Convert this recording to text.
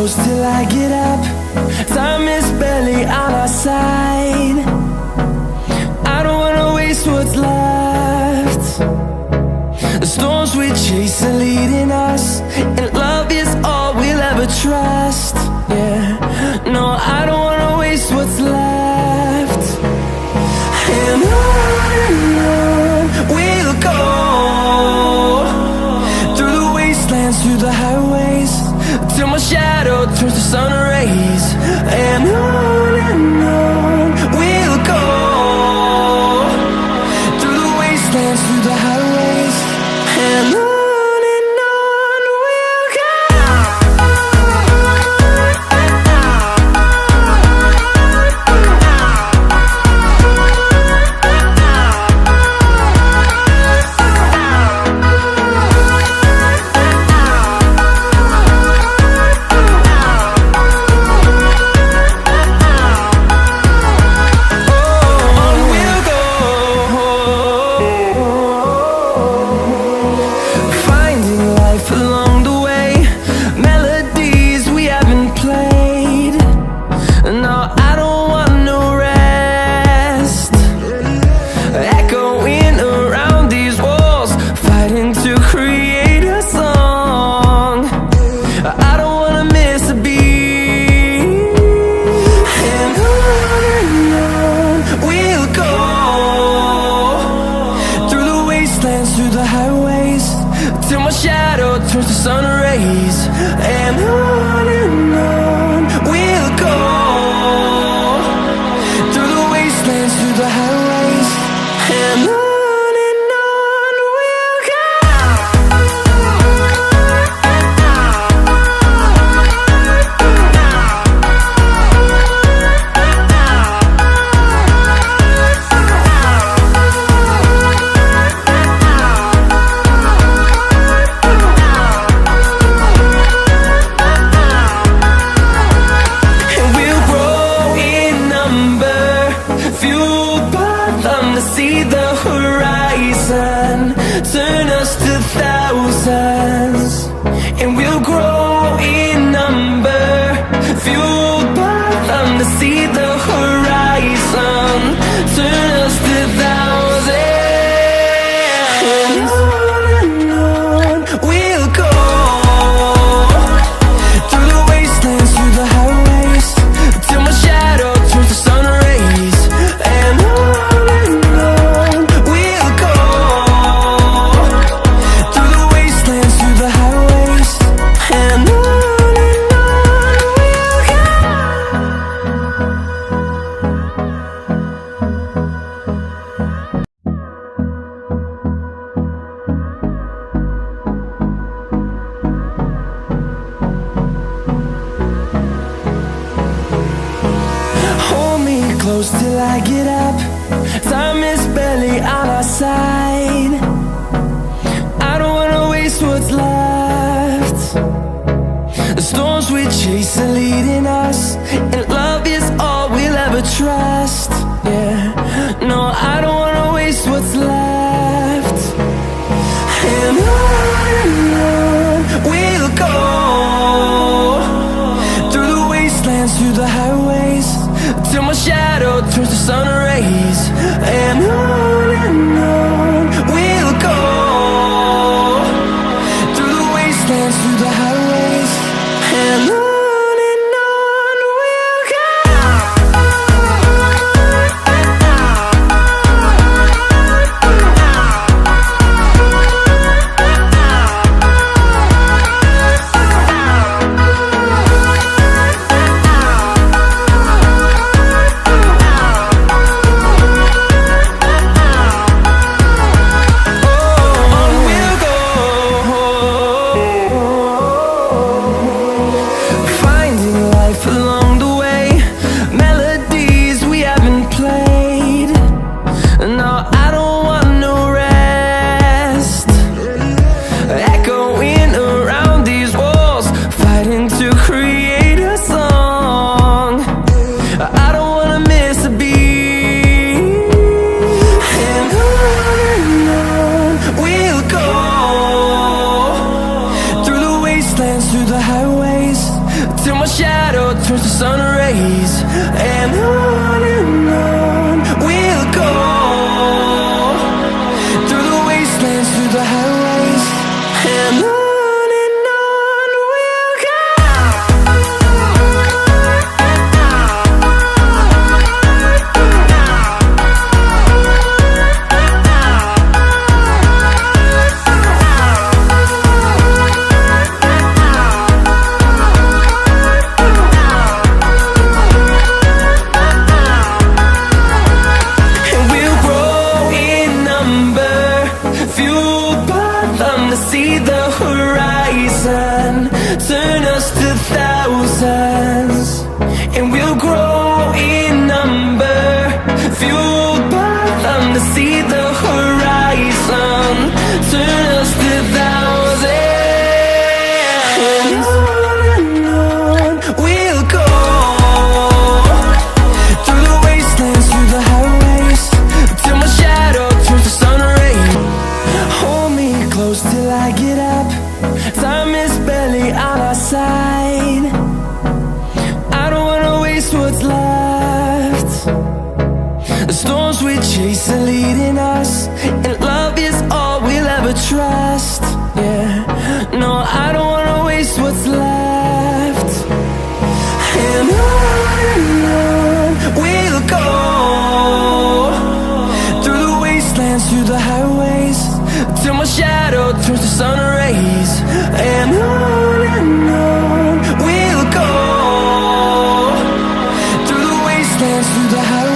close till I get up. Time is barely on our side. I don't wanna waste what's left. The storms we chase are leading us, and love is all we'll ever trust. Yeah, no, I don't wanna waste what's left. And on we'll go, through the wastelands, through the highways, till my shadow turns to sun rays. And on we'll go, through the wastelands, through the highways, and on we'll go. Through the highways, till my shadow turns to sun rays. And on we'll go, through the wastelands, through the highways, and on we'll go. See the horizon, turn us to thousands, and we'll grow in number, fueled by them. To see the horizon, turn us to thousands, and on we'll go, through the wastelands, through the highways, till my shadow turns to sun rays. And close till I get up. Time is barely on our side. I don't wanna waste what's left. The storms we chase are leading us, and love is all we'll ever trust. Yeah, no, I don't wanna waste what's left. And on we'll go, through the wastelands, through the highways, till my shadow turns to sun rays. And on we'll go, through the wastelands, through the highways, and on storms we chase are leading us, and love is all we'll ever trust. Yeah, no, I don't wanna waste what's left. And on we'll go, through the wastelands, through the highways, till my shadow turns to sun rays. And on we'll go, through the wastelands, through the highways,